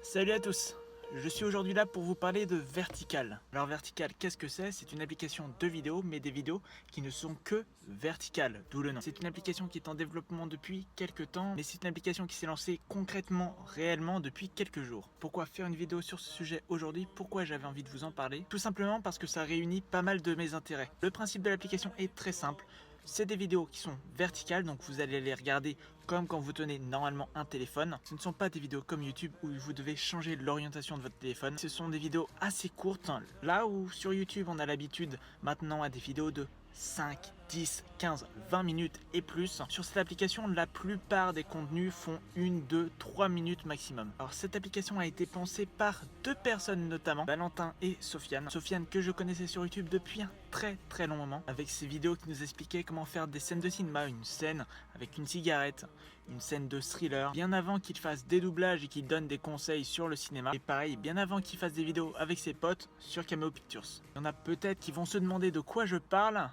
Salut à tous, je suis aujourd'hui là pour vous parler de Vertical. Alors Vertical, qu'est-ce que c'est? C'est une application de vidéos, mais des vidéos qui ne sont que verticales, d'où le nom. C'est une application qui est en développement depuis quelques temps, mais c'est une application qui s'est lancée concrètement, réellement depuis quelques jours. Pourquoi faire une vidéo sur ce sujet aujourd'hui? Pourquoi j'avais envie de vous en parler? Tout simplement parce que ça réunit pas mal de mes intérêts. Le principe de l'application est très simple. C'est des vidéos qui sont verticales, donc vous allez les regarder comme quand vous tenez normalement un téléphone. Ce ne sont pas des vidéos comme YouTube où vous devez changer l'orientation de votre téléphone. Ce sont des vidéos assez courtes. Là où sur YouTube on a l'habitude maintenant à des vidéos de 5, 10, 15, 20 minutes et plus. Sur cette application, la plupart des contenus font 1, 2, 3 minutes maximum. Alors cette application a été pensée par deux personnes notamment, Valentin et Sofiane. Sofiane que je connaissais sur YouTube depuis un très long moment, avec ses vidéos qui nous expliquaient comment faire des scènes de cinéma, une scène avec une cigarette, une scène de thriller, bien avant qu'il fasse des doublages et qu'il donne des conseils sur le cinéma. Et pareil, bien avant qu'il fasse des vidéos avec ses potes sur Cameo Pictures. Il y en a peut-être qui vont se demander de quoi je parle.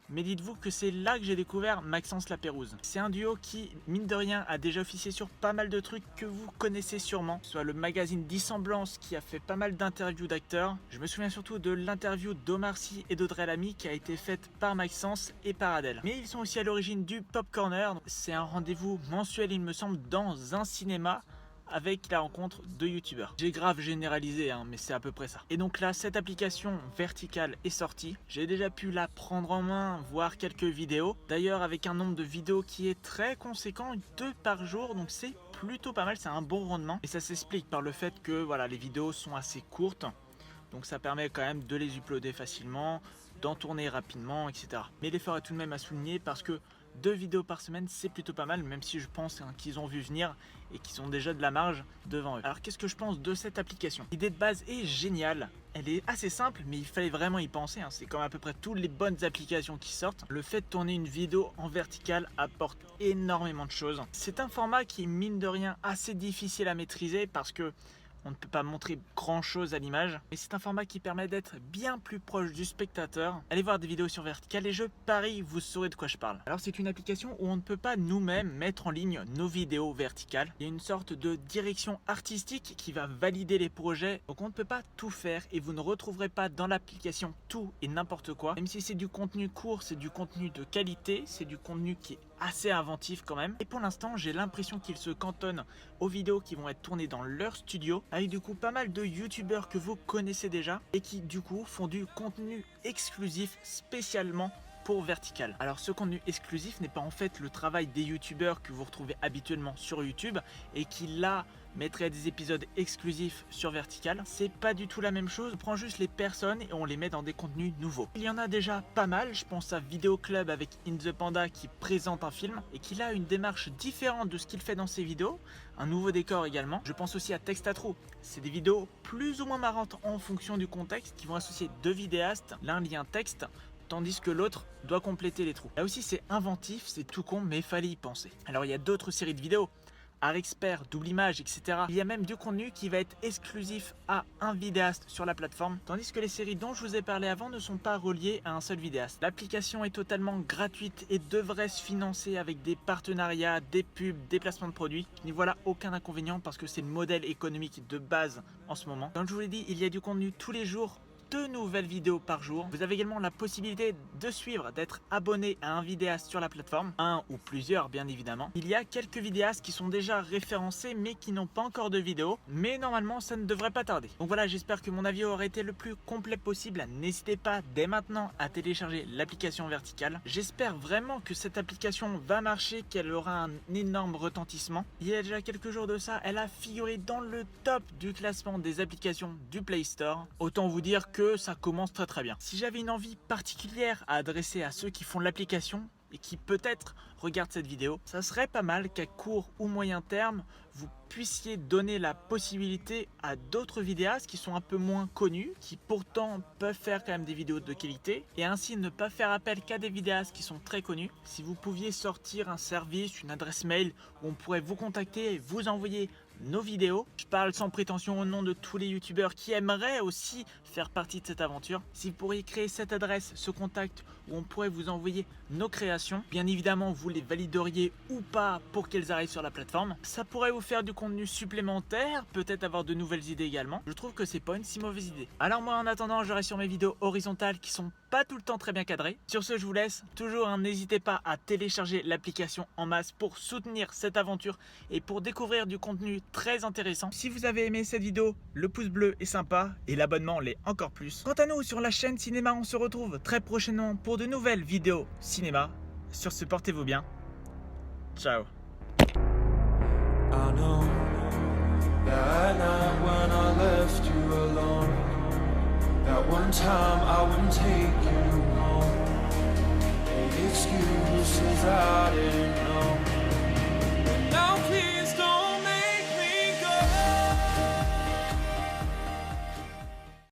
Mais dites-vous que c'est là que j'ai découvert Maxence Lapérouse. C'est un duo qui, mine de rien, a déjà officié sur pas mal de trucs que vous connaissez sûrement. Soit le magazine Dissemblance qui a fait pas mal d'interviews d'acteurs. Je me souviens surtout de l'interview d'Omar Sy et d'Audrey Lamy qui a été faite par Maxence et par Adèle. Mais ils sont aussi à l'origine du Pop Corner. C'est un rendez-vous mensuel, il me semble, dans un cinéma, avec la rencontre de youtubeurs. J'ai grave généralisé, mais c'est à peu près ça. Et donc là, cette application verticale est sortie. J'ai déjà pu la prendre en main, voir quelques vidéos. D'ailleurs, avec un nombre de vidéos qui est très conséquent, 2 par jour, donc c'est plutôt pas mal, c'est un bon rendement. Et ça s'explique par le fait que voilà, les vidéos sont assez courtes. Donc ça permet quand même de les uploader facilement, d'en tourner rapidement, etc. Mais l'effort est tout de même à souligner parce que 2 vidéos par semaine, c'est plutôt pas mal, même si je pense qu'ils ont vu venir et qu'ils ont déjà de la marge devant eux. Alors qu'est-ce que je pense de cette application? L'idée de base est géniale, elle est assez simple, mais il fallait vraiment y penser, c'est comme à peu près toutes les bonnes applications qui sortent. Le fait de tourner une vidéo en verticale apporte énormément de choses. C'est un format qui est mine de rien assez difficile à maîtriser parce que on ne peut pas montrer grand chose à l'image, mais c'est un format qui permet d'être bien plus proche du spectateur. Allez voir des vidéos sur Vertical et je parie vous saurez de quoi je parle. Alors c'est une application où on ne peut pas nous-mêmes mettre en ligne nos vidéos verticales. Il y a une sorte de direction artistique qui va valider les projets, donc on ne peut pas tout faire et vous ne retrouverez pas dans l'application tout et n'importe quoi. Même si c'est du contenu court, c'est du contenu de qualité, c'est du contenu qui est assez inventif quand même. Et pour l'instant, j'ai l'impression qu'il se cantonne aux vidéos qui vont être tournées dans leur studio, avec du coup pas mal de youtubeurs que vous connaissez déjà et qui du coup font du contenu exclusif spécialement pour Vertical. Alors ce contenu exclusif n'est pas en fait le travail des youtubeurs que vous retrouvez habituellement sur YouTube et qui là mettrait des épisodes exclusifs sur Vertical. C'est pas du tout la même chose, on prend juste les personnes et on les met dans des contenus nouveaux. Il y en a déjà pas mal, je pense à Vidéo Club avec In The Panda qui présente un film et qui a une démarche différente de ce qu'il fait dans ses vidéos, un nouveau décor également. Je pense aussi à Textatro, c'est des vidéos plus ou moins marrantes en fonction du contexte qui vont associer deux vidéastes, l'un lit un texte, tandis que l'autre doit compléter les trous. Là aussi c'est inventif, c'est tout con, mais il fallait y penser. Alors il y a d'autres séries de vidéos, Art Expert, Double Image, etc. Il y a même du contenu qui va être exclusif à un vidéaste sur la plateforme, tandis que les séries dont je vous ai parlé avant ne sont pas reliées à un seul vidéaste. L'application est totalement gratuite et devrait se financer avec des partenariats, des pubs, des placements de produits. Je n'y vois là aucun inconvénient parce que c'est le modèle économique de base en ce moment. Comme je vous l'ai dit, il y a du contenu tous les jours, 2 nouvelles vidéos par jour. Vous avez également la possibilité de suivre, d'être abonné à un vidéaste sur la plateforme, un ou plusieurs bien évidemment. Il y a quelques vidéastes qui sont déjà référencés mais qui n'ont pas encore de vidéo, mais normalement ça ne devrait pas tarder. Donc voilà, j'espère que mon avis aura été le plus complet possible. N'hésitez pas dès maintenant à télécharger l'application Vertical. J'espère vraiment que cette application va marcher, qu'elle aura un énorme retentissement. Il y a déjà quelques jours de ça, elle a figuré dans le top du classement des applications du Play Store. Autant vous dire que ça commence très bien. Si j'avais une envie particulière à adresser à ceux qui font l'application et qui peut-être regardent cette vidéo, ça serait pas mal qu'à court ou moyen terme, vous puissiez donner la possibilité à d'autres vidéastes qui sont un peu moins connus, qui pourtant peuvent faire quand même des vidéos de qualité, et ainsi ne pas faire appel qu'à des vidéastes qui sont très connus. Si vous pouviez sortir un service, une adresse mail où on pourrait vous contacter et vous envoyer nos vidéos. Je parle sans prétention au nom de tous les youtubeurs qui aimeraient aussi faire partie de cette aventure. Si vous pourriez créer cette adresse, ce contact où on pourrait vous envoyer nos créations, bien évidemment vous les valideriez ou pas pour qu'elles arrivent sur la plateforme. Ça pourrait vous faire du contenu supplémentaire, peut-être avoir de nouvelles idées également. Je trouve que c'est pas une si mauvaise idée. Alors moi en attendant, je reste sur mes vidéos horizontales qui sont pas tout le temps très bien cadrées. Sur ce, je vous laisse. Toujours, n'hésitez pas à télécharger l'application en masse pour soutenir cette aventure et pour découvrir du contenu très intéressant. Si vous avez aimé cette vidéo, le pouce bleu est sympa et l'abonnement l'est encore plus. Quant à nous, sur la chaîne Cinéma, on se retrouve très prochainement pour de nouvelles vidéos cinéma. Sur ce, portez-vous bien. Ciao. I know that night when I left you alone, that one time I wouldn't take you home. The excuses I didn't know.